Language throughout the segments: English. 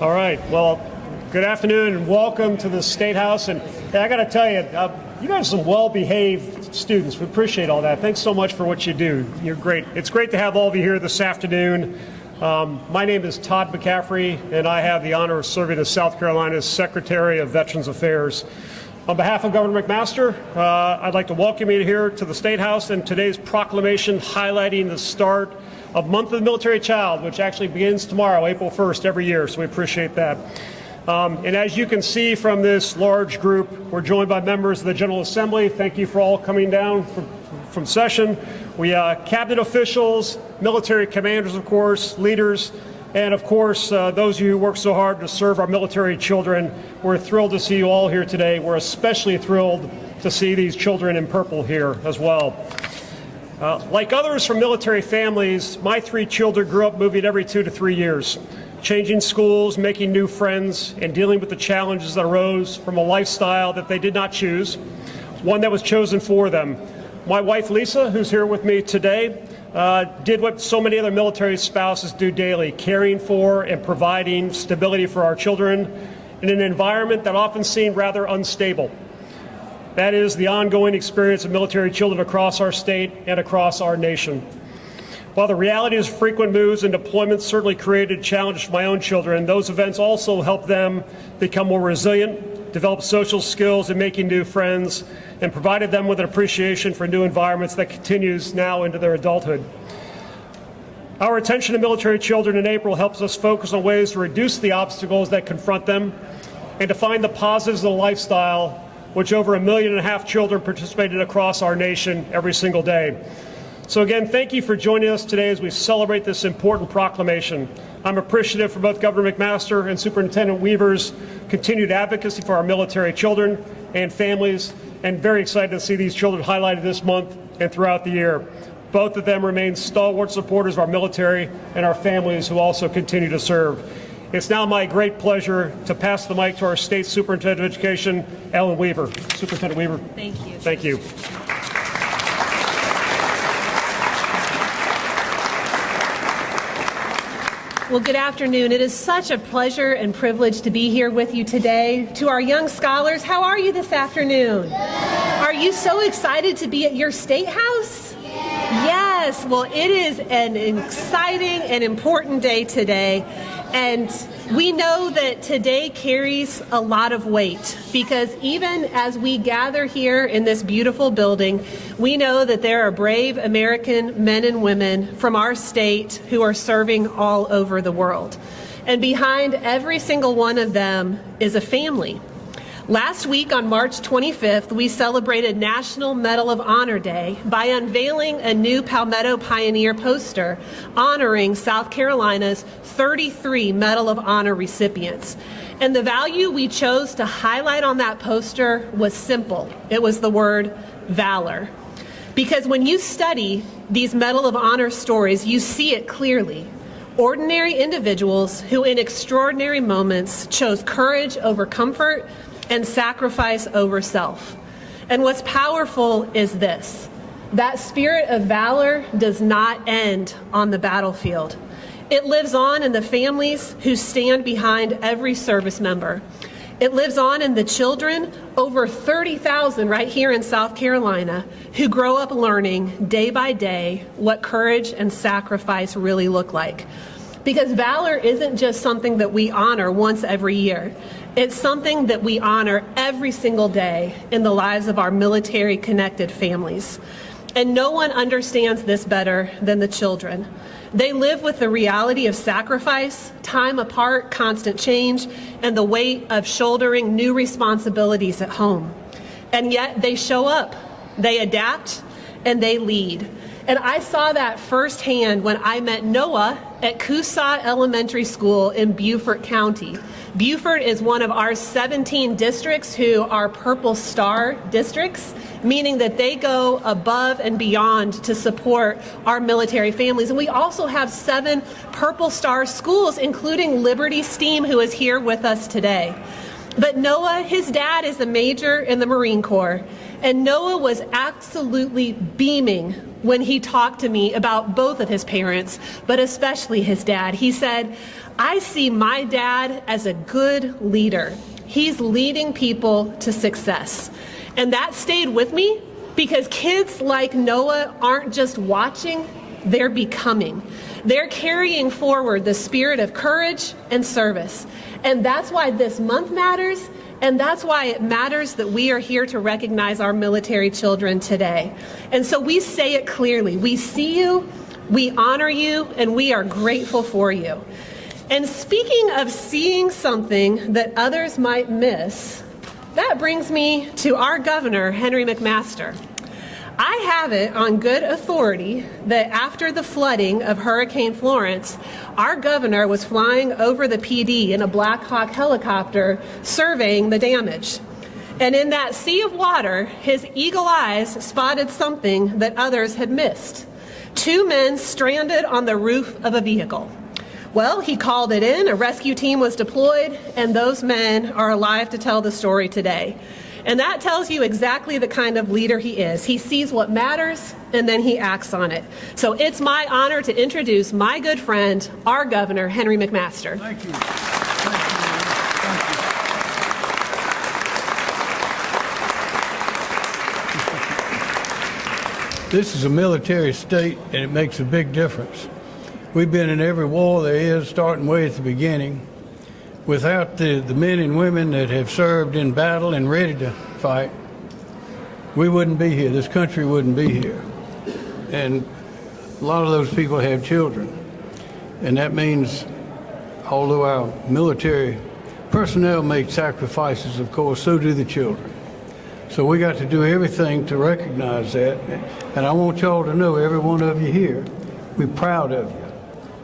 All right. Well, good afternoon and welcome to the State House. And I got to tell you, you guys are some well-behaved students. We appreciate all that. Thanks so much for what you do. You're great. It's great to have all of you here this afternoon. My name is Todd McCaffrey, and I have the honor of serving as South Carolina's Secretary of Veterans Affairs. On behalf of Governor McMaster, I'd like to welcome you here to the State House and today's proclamation highlighting the start of Month of the Military Child, which actually begins tomorrow, April 1st, every year, so we appreciate that. And as you can see from this large group, we're joined by members of the General Assembly. Thank you for all coming down from session. We cabinet officials, military commanders, of course, leaders, and of course, those of you who work so hard to serve our military children. We're thrilled to see you all here today. We're especially thrilled to see these children in purple here as well. Like others from military families, my 3 children grew up moving every 2 to 3 years, changing schools, making new friends, and dealing with the challenges that arose from a lifestyle that they did not choose, one that was chosen for them. My wife, Lisa, who's here with me today, did what so many other military spouses do daily, caring for and providing stability for our children in an environment that often seemed rather unstable. That is the ongoing experience of military children across our state and across our nation. While the reality is frequent moves and deployments certainly created challenges for my own children, those events also helped them become more resilient, develop social skills in making new friends, and provided them with an appreciation for new environments that continues now into their adulthood. Our attention to military children in April helps us focus on ways to reduce the obstacles that confront them and to find the positives of the lifestyle which over 1.5 million children participated across our nation every single day. So again, thank you for joining us today as we celebrate this important proclamation. I'm appreciative for both Governor McMaster and Superintendent Weaver's continued advocacy for our military children and families, and very excited to see these children highlighted this month and throughout the year. Both of them remain stalwart supporters of our military and our families who also continue to serve. It's now my great pleasure to pass the mic to our State Superintendent of Education, Ellen Weaver. Superintendent Weaver. Thank you. Thank you. Well, good afternoon. It is such a pleasure and privilege to be here with you today. To our young scholars, how are you this afternoon? Are you so excited to be at your State House? Yes. Well, it is an exciting and important day today. And we know that today carries a lot of weight because even as we gather here in this beautiful building, we know that there are brave American men and women from our state who are serving all over the world. And behind every single one of them is a family. Last week on March 25th, we celebrated National Medal of Honor Day by unveiling a new Palmetto Pioneer poster honoring South Carolina's 33 Medal of Honor recipients. And the value we chose to highlight on that poster was simple. It was the word valor. Because when you study these Medal of Honor stories, you see it clearly. Ordinary individuals who in extraordinary moments chose courage over comfort and sacrifice over self. And what's powerful is this: that spirit of valor does not end on the battlefield. It lives on in the families who stand behind every service member. It lives on in the children, over 30,000 right here in South Carolina, who grow up learning day by day what courage and sacrifice really look like. Because valor isn't just something that we honor once every year. It's something that we honor every single day in the lives of our military-connected families. And no one understands this better than the children. They live with the reality of sacrifice, time apart, constant change, and the weight of shouldering new responsibilities at home. And yet they show up, they adapt, and they lead. And I saw that firsthand when I met Noah at Coosaw Elementary School in Beaufort County. Beaufort is one of our 17 districts who are Purple Star districts, meaning that they go above and beyond to support our military families. And we also have 7 Purple Star schools, including Liberty STEAM, who is here with us today. But Noah, his dad is a major in the Marine Corps, and Noah was absolutely beaming when he talked to me about both of his parents, but especially his dad. He said, "I see my dad as a good leader. He's leading people to success." And that stayed with me because kids like Noah aren't just watching, they're becoming. They're carrying forward the spirit of courage and service. And that's why this month matters, and that's why it matters that we are here to recognize our military children today. And so we say it clearly. We see you, we honor you, and we are grateful for you. And speaking of seeing something that others might miss, that brings me to our Governor, Henry McMaster. I have it on good authority that after the flooding of Hurricane Florence, our governor was flying over the PD in a Black Hawk helicopter surveying the damage. And in that sea of water, his eagle eyes spotted something that others had missed. 2 men stranded on the roof of a vehicle. Well, he called it in, a rescue team was deployed, and those men are alive to tell the story today. And that tells you exactly the kind of leader he is. He sees what matters, and then he acts on it. So it's my honor to introduce my good friend, our Governor, Henry McMaster. Thank you. This is a military state, and it makes a big difference. We've been in every war there is, starting way at the beginning. Without the men and women that have served in battle and ready to fight, we wouldn't be here. This country wouldn't be here. And a lot of those people have children. And that means, although our military personnel make sacrifices, of course, so do the children. So we got to do everything to recognize that. And I want y'all to know, every one of you here, we're proud of you.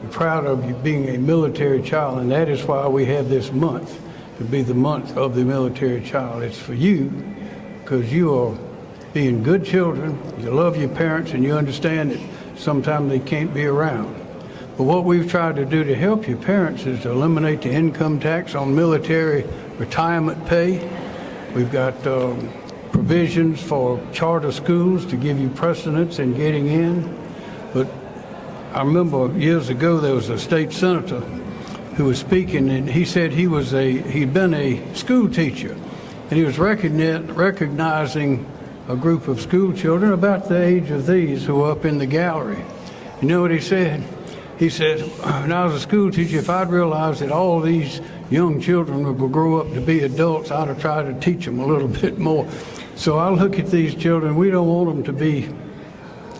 We're proud of you being a military child, and that is why we have this month to be the month of the military child. It's for you, because you are being good children, you love your parents, and you understand that sometimes they can't be around. But what we've tried to do to help your parents is to eliminate the income tax on military retirement pay. We've got provisions for charter schools to give you precedence in getting in. But I remember years ago there was a state senator who was speaking, and he said he'd been a school teacher, and he was recognizing a group of school children about the age of these who were up in the gallery. You know what he said? He said, when I was a school teacher, if I'd realized that all these young children would grow up to be adults, I'd have tried to teach them a little bit more. So I look at these children, we don't want them to be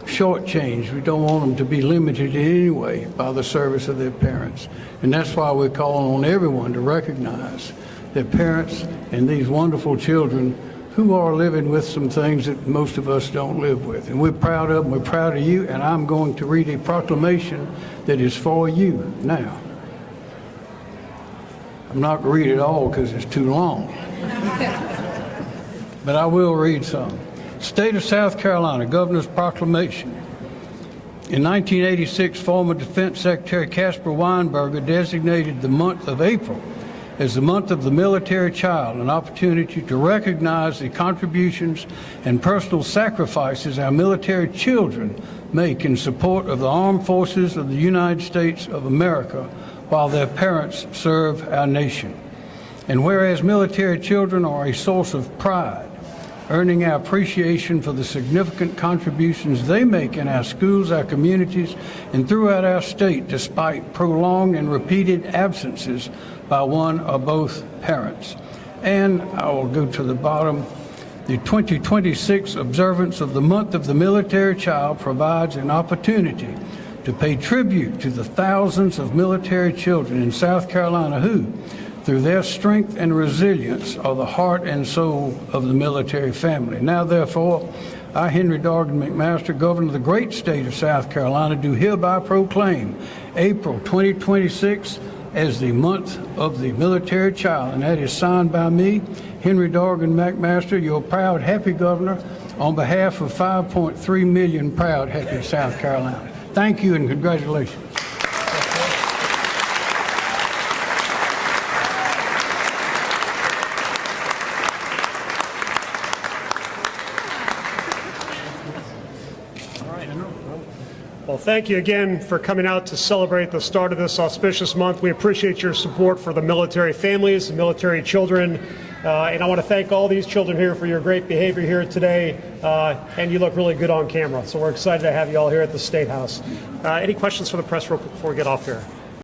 shortchanged. We don't want them to be limited in any way by the service of their parents. And that's why we're calling on everyone to recognize their parents and these wonderful children who are living with some things that most of us don't live with. And we're proud of them, we're proud of you, and I'm going to read a proclamation that is for you now. I'm not going to read it all because it's too long. But I will read some. State of South Carolina, Governor's Proclamation. In 1986, former Defense Secretary Caspar Weinberger designated the month of April as the month of the military child, an opportunity to recognize the contributions and personal sacrifices our military children make in support of the armed forces of the United States of America while their parents serve our nation. And whereas military children are a source of pride, earning our appreciation for the significant contributions they make in our schools, our communities, and throughout our state, despite prolonged and repeated absences by one or both parents. And I will go to the bottom. The 2026 observance of the month of the military child provides an opportunity to pay tribute to the thousands of military children in South Carolina who, through their strength and resilience, are the heart and soul of the military family. Now, therefore, I, Henry Dorgan McMaster, Governor of the great state of South Carolina, do hereby proclaim April 2026 as the month of the military child, and that is signed by me, Henry Dorgan McMaster, your proud, happy governor, on behalf of 5.3 million proud, happy South Carolina. Thank you and congratulations. Well, thank you again for coming out to celebrate the start of this auspicious month. We appreciate your support for the military families, the military children, and I want to thank all these children here for your great behavior here today, and you look really good on camera, so we're excited to have you all here at the State House. Any questions for the press real quick before we get off here?